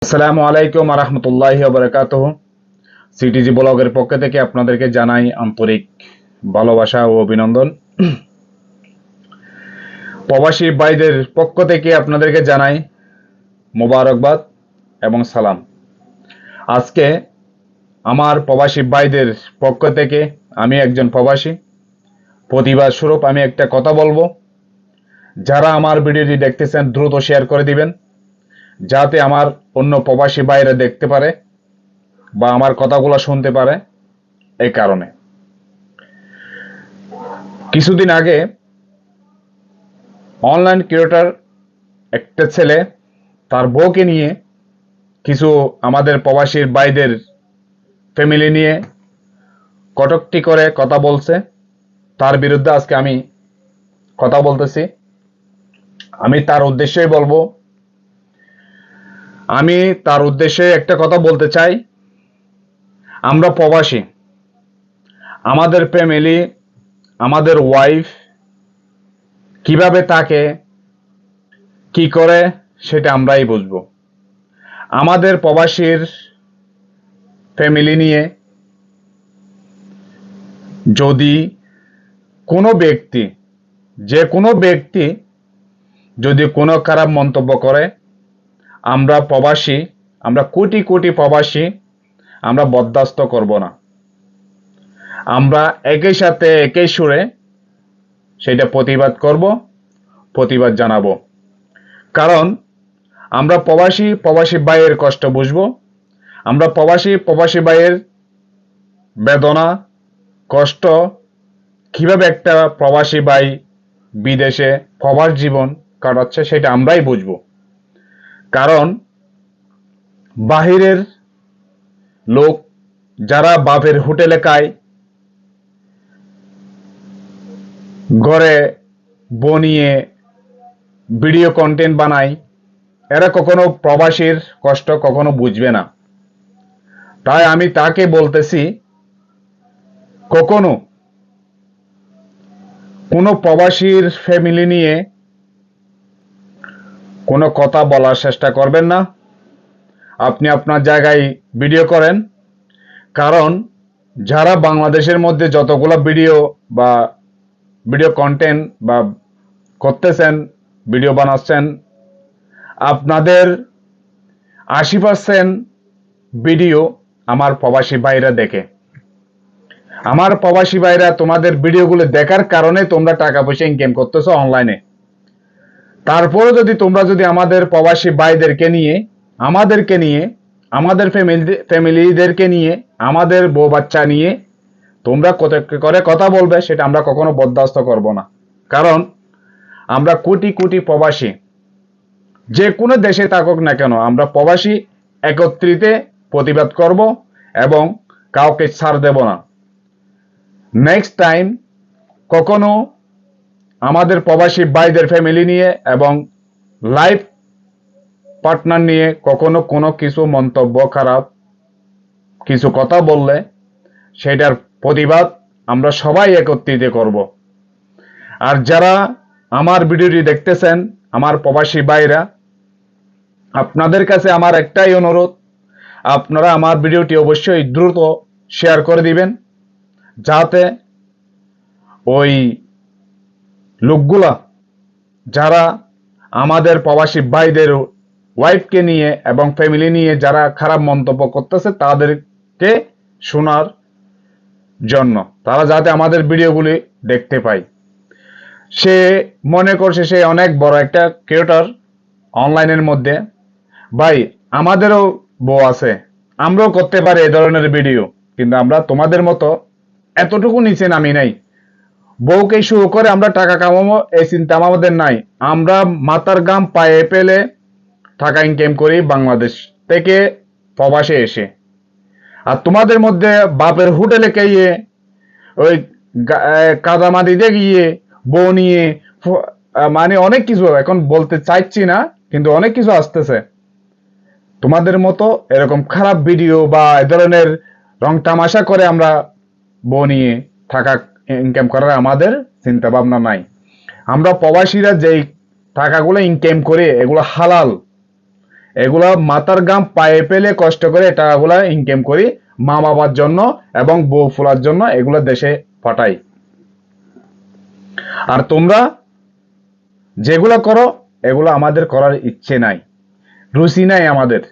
আসসালামু আলাইকুম রহমতুল্লাহি বারাকাতুহু। সিটিজি ব্লগের পক্ষ থেকে আপনাদেরকে জানাই আন্তরিক ভালোবাসা ও অভিনন্দন। প্রবাসী ভাইদের পক্ষ থেকে আপনাদেরকে জানাই মোবারকবাদ এবং সালাম। আজকে আমার প্রবাসী ভাইদের পক্ষ থেকে আমি একজন প্রবাসী, প্রতিবাদ স্বরূপ আমি একটা কথা বলবো। যারা আমার ভিডিওটি দেখতেছেন দ্রুত শেয়ার করে দিবেন, যাতে আমার অন্য প্রবাসী ভাইরা দেখতে পারে বা আমার কথাগুলো শুনতে পারে। এই কারণে কিছুদিন আগে অনলাইন ক্রিয়েটর একটা ছেলে তার বউকে নিয়ে কিছু আমাদের প্রবাসীর ভাইদের ফ্যামিলি নিয়ে কটূক্তি করে কথা বলছে। তার বিরুদ্ধে আজকে আমি কথা বলতেছি। আমি তার উদ্দেশ্যে একটা কথা বলতে চাই। আমরা প্রবাসী, আমাদের ফ্যামিলি, আমাদের ওয়াইফ কিভাবে থাকে, কি করে, সেটা আমরাই বুঝবো। আমাদের প্রবাসীর ফ্যামিলি নিয়ে যদি কোনো ব্যক্তি, যে কোনো ব্যক্তি যদি কোনো খারাপ মন্তব্য করে, আমরা প্রবাসী, আমরা কোটি কোটি প্রবাসী, আমরা বরদাস্ত করব না। আমরা একই সাথে একই সুরে সেটা প্রতিবাদ করব, প্রতিবাদ জানাবো। কারণ আমরা প্রবাসী ভাইয়ের কষ্ট বুঝবো। আমরা প্রবাসী ভাইয়ের বেদনা, কষ্ট, কিভাবে একটা প্রবাসী ভাই বিদেশে প্রবাস জীবন কাটাচ্ছে সেটা আমরাই বুঝবো। কারণ বাহিরের লোক যারা বাপের হোটেলে খায়, ঘরে বনিয়ে ভিডিও কন্টেন্ট বানায়, এরা কখনো প্রবাসীর কষ্ট কখনো বুঝবে না। তাই আমি তাকে বলতেছি, কখনো কোনো প্রবাসীর ফ্যামিলি নিয়ে কোনো কথা বলার চেষ্টা করবেন না। আপনি আপনার জায়গায় ভিডিও করেন। কারণ যারা বাংলাদেশের মধ্যে যতগুলো ভিডিও কন্টেন্ট বা করতেছেন, ভিডিও বানাচ্ছেন, আপনাদের 80% ভিডিও আমার প্রবাসী ভাইরা দেখে। আমার প্রবাসী ভাইরা তোমাদের ভিডিওগুলো দেখার কারণে তোমরা টাকা পয়সা ইনকাম করতেছো অনলাইনে। তারপরে তোমরা যদি আমাদের প্রবাসী ভাইদেরকে নিয়ে, আমাদের ফ্যামিলিদেরকে নিয়ে, আমাদের বউ বাচ্চা নিয়ে তোমরা কত করে কথা বলবে, সেটা আমরা কখনো বরদাস্ত করব না। কারণ আমরা কোটি কোটি প্রবাসী, যে কোনো দেশে থাকুক না কেন, আমরা প্রবাসী একত্রিত প্রতিবাদ করব এবং কাউকে ছাড় দেব না। নেক্সট টাইম কখনো আমাদের প্রবাসী ভাইদের ফ্যামিলি নিয়ে এবং লাইফ পার্টনার নিয়ে কখনো কোনো কিছু মন্তব্য, খারাপ কিছু কথা বললে সেটার প্রতিবাদ আমরা সবাই একত্রিত করব। আর যারা আমার ভিডিওটি দেখতেছেন, আমার প্রবাসী ভাইরা, আপনাদের কাছে আমার একটাই অনুরোধ, আপনারা আমার ভিডিওটি অবশ্যই দ্রুত শেয়ার করে দিবেন, যাতে ওই লোকগুলা যারা আমাদের প্রবাসী ভাইদের ওয়াইফকে নিয়ে এবং ফ্যামিলি নিয়ে যারা খারাপ মন্তব্য করতেছে, তাদেরকে শোনার জন্য, তারা যাতে আমাদের ভিডিওগুলি দেখতে পায়। সে মনে করছে সে অনেক বড় একটা ক্রিয়েটর অনলাইনের মধ্যে। ভাই, আমাদেরও বউ আছে, আমরাও করতে পারি এই ধরনের ভিডিও, কিন্তু আমরা তোমাদের মতো এতটুকু নিচে নামি নাই। বউকে শুরু করে আমরা টাকা কামাবো এই চিন্তা আমাদের নাই। আমরা মাথার ঘাম পায়ে পেলে টাকা ইনকাম করি বাংলাদেশ থেকে প্রবাসে এসে। আর তোমাদের মধ্যে বাপের হোটেলে গিয়ে ওই কাদামাটিতে গিয়ে বউ নিয়ে মানে অনেক কিছু, এখন বলতে চাইছি না, কিন্তু অনেক কিছু আসতেছে। তোমাদের মতো এরকম খারাপ ভিডিও বা এ ধরনের রং তামাশা করে আমরা বউ নিয়ে টাকা ইনকাম করার আমাদের চিন্তা ভাবনা নাই। আমরা প্রবাসীরা যেই টাকাগুলো ইনকাম করে, এগুলো হালাল, এগুলা মাথার ঘাম পায়ে পেলে কষ্ট করে টাকাগুলা ইনকাম করি মা বাবার জন্য এবং বউ ফুলার জন্য, এগুলো দেশে পাঠাই। আর তোমরা যেগুলো করো এগুলো আমাদের করার ইচ্ছে নাই, রুচি নাই আমাদের।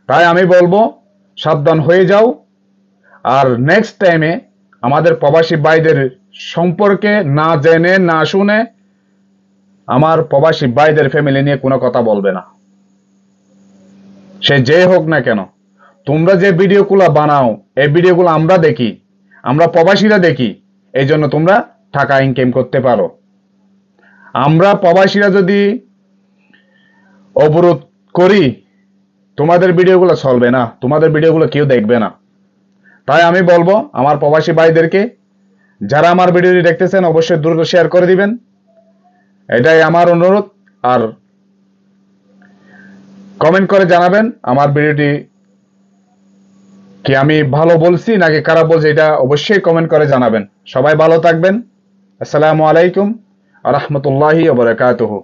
তাই আমি বলবো সাবধান হয়ে যাও। আর নেক্সট টাইমে আমাদের প্রবাসী ভাইদের সম্পর্কে না জেনে না শুনে আমার প্রবাসী ভাইদের ফ্যামিলি নিয়ে কোনো কথা বলবে না, সে যে হোক না কেন। তোমরা যে ভিডিওগুলো বানাও এই ভিডিওগুলো আমরা দেখি, আমরা প্রবাসীরা দেখি, এই জন্য তোমরা টাকা ইনকাম করতে পারো। আমরা প্রবাসীরা যদি অবরোধ করি তোমাদের ভিডিওগুলো চলবে না, তোমাদের ভিডিওগুলো কেউ দেখবে না। তাই আমি বলবো আমার প্রবাসী ভাইদেরকে, যারা আমার ভিডিওটি দেখতেছেন অবশ্যই দ্রুত শেয়ার করে দিবেন, এটাই আমার অনুরোধ। আর কমেন্ট করে জানাবেন আমার ভিডিওটি কি আমি ভালো বলছি নাকি খারাপ বলছি, এটা অবশ্যই কমেন্ট করে জানাবেন। সবাই ভালো থাকবেন। আসসালামু আলাইকুম ওয়া রাহমাতুল্লাহি ওয়া বারাকাতুহু।